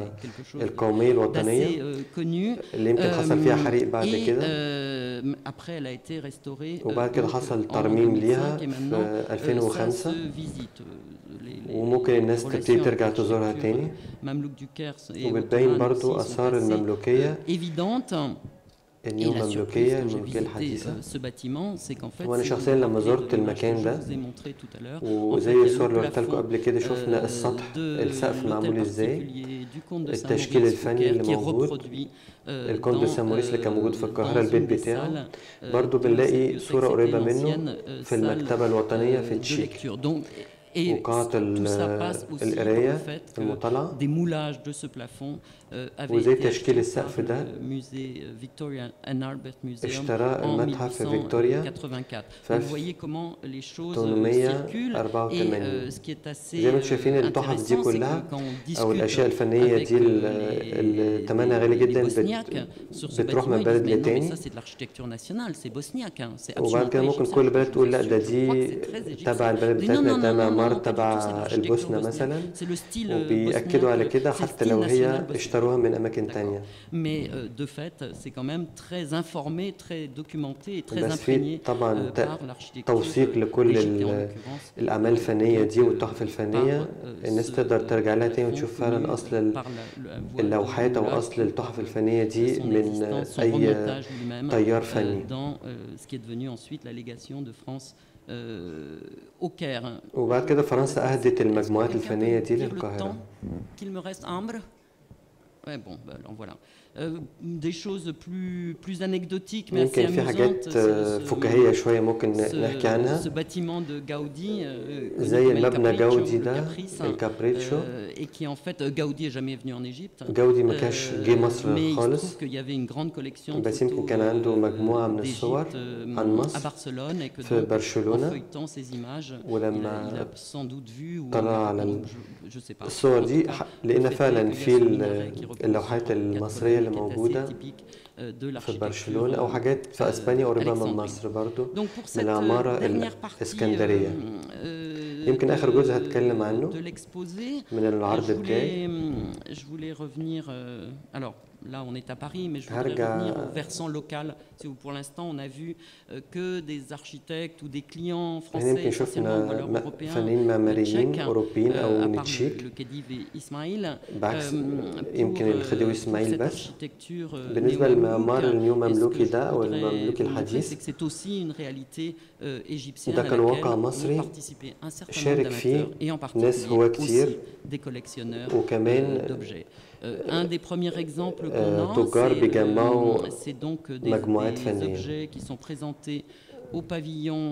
القومية الوطنية اللي يمكن حصل فيها حريق بعد كده. وبعد كده حصل ترميم ليها في 2005 وممكن الناس تبتدي ترجع تزورها تاني. وبتبين برضو آثار المملوكية النيو-مملوكية الملكية الحديثة. وأنا شخصيا لما زرت المكان ده وزي الصور اللي قلت لكم قبل كده شفنا السقف معمول ازاي، التشكيل الفني اللي موجود، الكونت دو سان موريس اللي كان موجود في القاهرة البيت بتاعه، برضو بنلاقي صورة قريبة منه في المكتبة الوطنية في تشيك. وقاعة القراية المطلعة وزي تشكيل السقف ده اشترى المتحف في فيكتوريا في 1884. زي ما انتم شايفين التحف دي كلها او الاشياء الفنية دي اللي ثمنها غالي جدا بتروح من بلد لتاني، وبعد كده ممكن كل بلد تقول لا ده دي تبع البلد بتاعتنا، ده معمار تبع البوسنة مثلا، وبيأكدوا على كده حتى لو هي اشتروها من أماكن تانية. بس في طبعا توثيق لكل الأعمال الفنية دي والتحف الفنية، الناس تقدر ترجع لها تاني وتشوف فعلا أصل اللوحات أو أصل التحف الفنية دي من أي تيار فني. وبعد كده فرنسا أهدت المجموعات الفنية دي للقاهرة. يمكن في حاجات فكاهية شوية ممكن نحكي عنها، زي المبنى جاودي ده الكابريتشو. جاودي ما كانش جه مصر خالص، بس يمكن كان عنده مجموعة من الصور عن مصر في برشلونة، ولما طلع على الصور دي لقينا فعلا في اللوحات المصرية اللي موجودة في برشلونة أو حاجات في أسبانيا قريبة من مصر برضو من العمارة الإسكندرية. يمكن آخر جزء هتكلم عنه من العرض بتاعي. Là, on est à Paris, mais je voudrais revenir au versant local. Pour l'instant, on a vu que des architectes ou des clients français, essentiellement ou alors européens, tchèques, à part le Khedive et Ismaïl. يمكن الخديوي إسماعيل بس. بالنسبة للمعمار النيو-مملوكي ده أو المملوكي الحديث، ده كان واقع مصري شارك فيه ناس هو كتير، وكمان تجار بيجمعوا مجموعات فنية au pavillon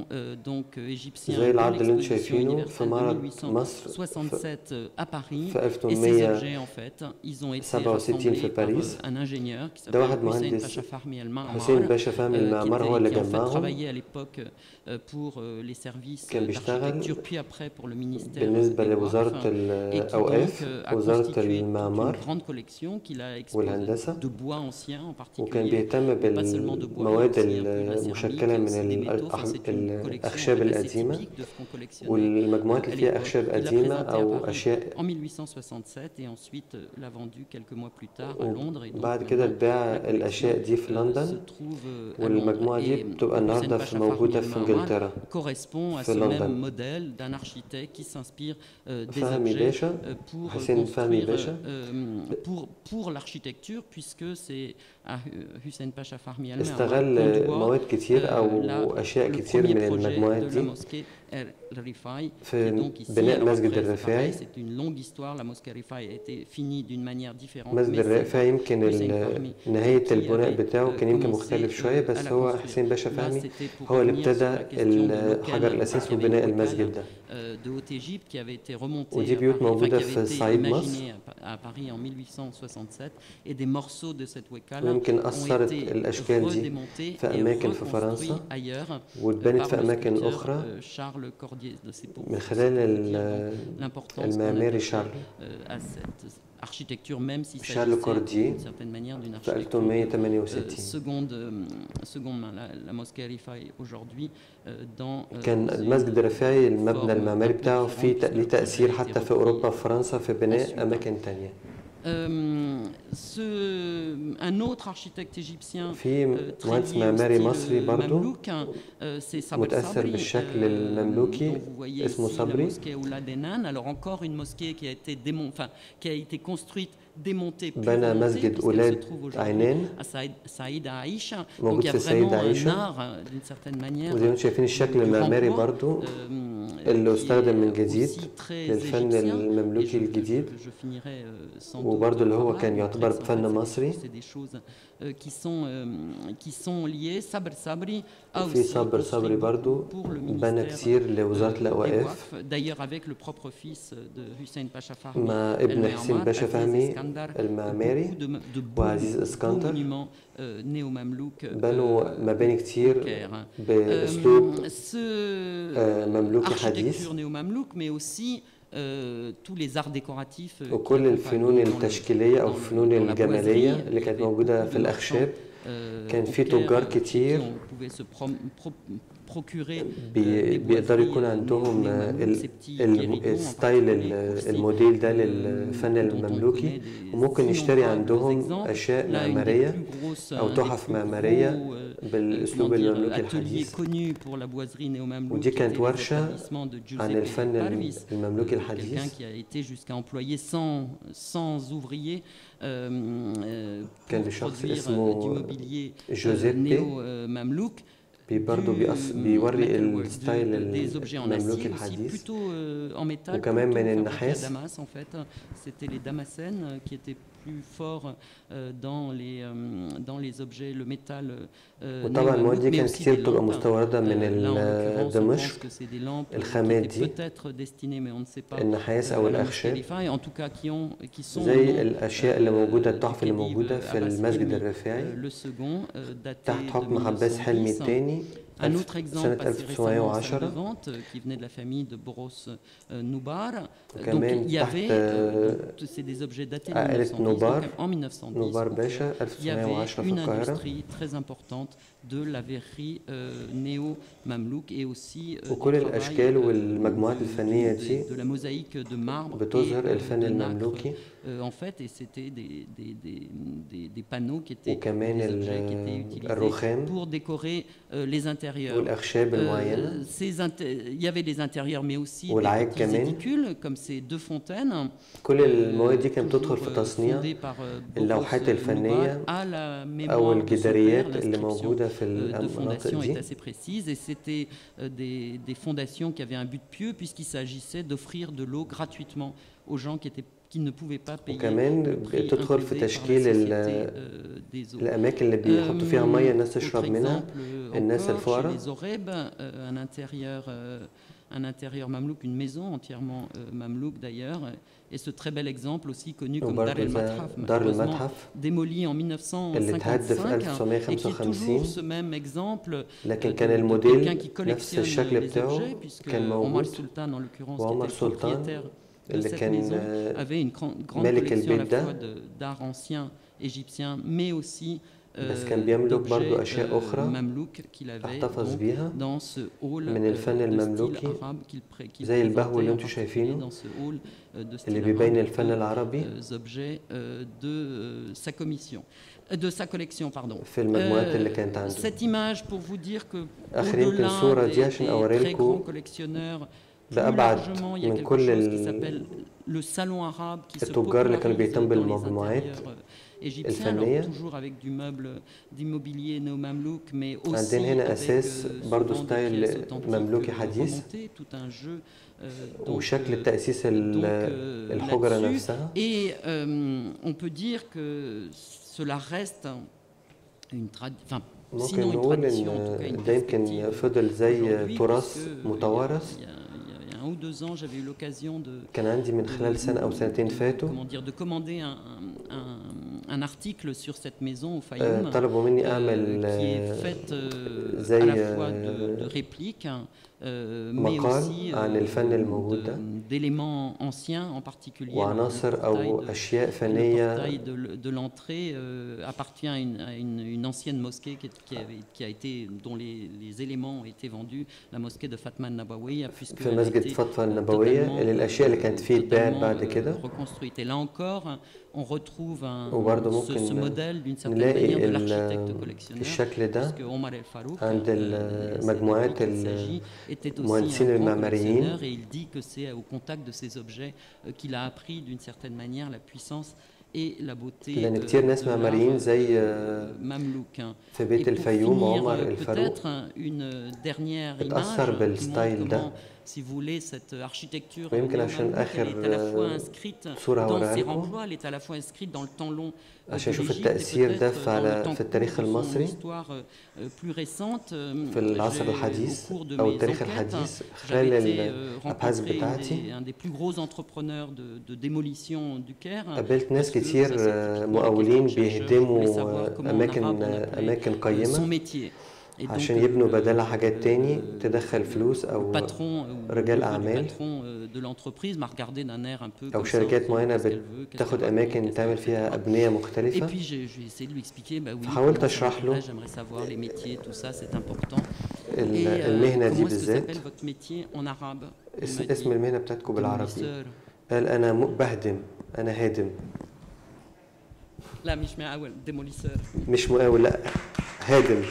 donc égyptien زي العرض اللي انتم شايفينه في معرض مصر 67 à Paris. في 1867 في باريس. ده واحد مهندس حسين باشا فهمي المعمار هو اللي جمعهم. كان بيشتغل بالنسبة لوزارة الأوقاف، وزارة المعمار والهندسة، وكان بيهتم بالمواد المشكلة من الأخشاب القديمة والمجموعات اللي فيها أخشاب قديمة أو أشياء. وبعد كده اتباع الأشياء دي في لندن، والمجموعة دي بتبقى النهاردة موجودة في إنجلترا في لندن. فهمي باشا، حسين فهمي باشا، استغل مواد كتير أو أشياء كتير من المجموعات دي في بناء مسجد الرفاعي. مسجد الرفاعي يمكن نهاية البناء بتاعه كان يمكن مختلف شوية، بس هو حسين باشا فهمي هو اللي ابتدى الحجر الأساس وبناء المسجد ده. ودي بيوت موجودة في صعيد مصر، ويمكن أثرت الأشكال دي في أماكن في فرنسا واتبنت في أماكن أخرى من خلال المعماري شارل كوردييه في 1868. كان المسجد الرفاعي المبنى المعماري بتاعه فيه ليه تأثير حتى في أوروبا وفرنسا في بناء أماكن تانية. في مهندس معماري مصري برضو متأثر بالشكل المملوكي اسمه صبري. démonté plus بنى مسجد puisqu'elle se أولاد trouve aujourd'hui عينان à Saïda Aïcha. Donc موجود il y a في السيدة vraiment un عائشة. art d'une certaine manière وزي ما انتم شايفين الشكل المعماري برضو اللي استخدم من جديد للفن المملوكي الجديد، وبرضو اللي هو كان يعتبر فن مصري. وفي صبر صبري برضو بنى كتير لوزارة الأوقاف مع ابن حسين باشا فهمي المعماري وعزيز اسكندر. بنوا مباني كتير بأسلوب مملوكي حديث، وكل الفنون التشكيلية أو الفنون الجمالية اللي كانت موجودة في الأخشاب. كان في تجار كتير بيقدروا يكون عندهم الستايل الموديل ده للفن المملوكي، وممكن يشتري عندهم أشياء معمارية أو تحف معمارية بالأسلوب المملوكي الحديث. ودي كانت ورشة عن الفن المملوكي الحديث. كان لشخص اسمه جوزيبي برضه بيوري الستايل المملوكي الحديث. وكمان من النحاس. وطبعا المواد دي كانت كتير بتبقى مستوردة من دمشق. الخامات دي النحاس أو الأخشاب زي الأشياء اللي موجودة، التحف اللي موجودة في المسجد الرفاعي تحت حكم عباس حلمي الثاني سنة 1910. وكمان تحت عائلة نوبار باشا 1910 في القاهرة. وكل الأشكال والمجموعات الفنية دي بتظهر الفن المملوكي. وكمان الرخام والأخشاب المعينة والعاج كمان. كل المواد دي كانت بتدخل في تصنيع اللوحات الفنية أو الجداريات اللي موجودة في المناطق دي. وكمان بتدخل في تشكيل الأماكن اللي بيحطوا فيها مية الناس تشرب منها، الناس الفقراء. Un intérieur mamelouk, une maison entièrement mamelouk d'ailleurs, et ce très bel exemple aussi connu comme Dar el-Mathaf, malheureusement démoli en 1955, et qui est toujours ce même exemple de quelqu'un qui collectionne les objets, puisque Omar Sultan en l'occurrence, qui était propriétaire de cette maison, avait une grande collection à la fois d'art ancien égyptien, mais aussi بس كان بيملك برضو أشياء أخرى احتفظ بيها من الفن المملوكي زي البهو اللي انتم شايفينه اللي بيبين الفن العربي في المجموعات اللي كانت عنده. آخر يمكن الصورة دي عشان أوريلكم بأبعد من كل التجار اللي كانوا بيهتموا بالمجموعات الفنية. عندنا هنا أساس برضو ستايل مملوكي حديث وشكل التأسيس الحجرة نفسها. ممكن نقول إن ده يمكن فضل زي تراث متوارث. كان عندي من خلال سنة أو سنتين فاتوا طلبوا مني أعمل زي مقال عن الفن الموجود ده وعناصر أو أشياء فنية. في مسجد فاطمة النبوية اللي الأشياء اللي كانت فيه اتباعت بعد كده. وبرضه ممكن نلاقي الشكل ده عند المجموعات المهندسين المعماريين. لأن كتير ناس معماريين زي في بيت الفيوم عمر الفاروق اتأثر بالستايل ده. ويمكن عشان آخر صورة هوريها لكم عشان نشوف التأثير ده في التاريخ المصري في العصر الحديث أو التاريخ الحديث خلال الأبحاث بتاعتي. قابلت ناس كتير مقاولين بيهدموا أماكن قيمة عشان يبنوا بدلها حاجات تاني تدخل فلوس أو رجال أعمال أو شركات معينة بتاخد أماكن تعمل فيها أبنية مختلفة. فحاولت أشرح له المهنة دي بالذات. اسم المهنة بتاعتكم بالعربي؟ قال أنا بهدم، أنا هادم. لا مش مقاول، ديموليسور. مش مقاول، لا هادم.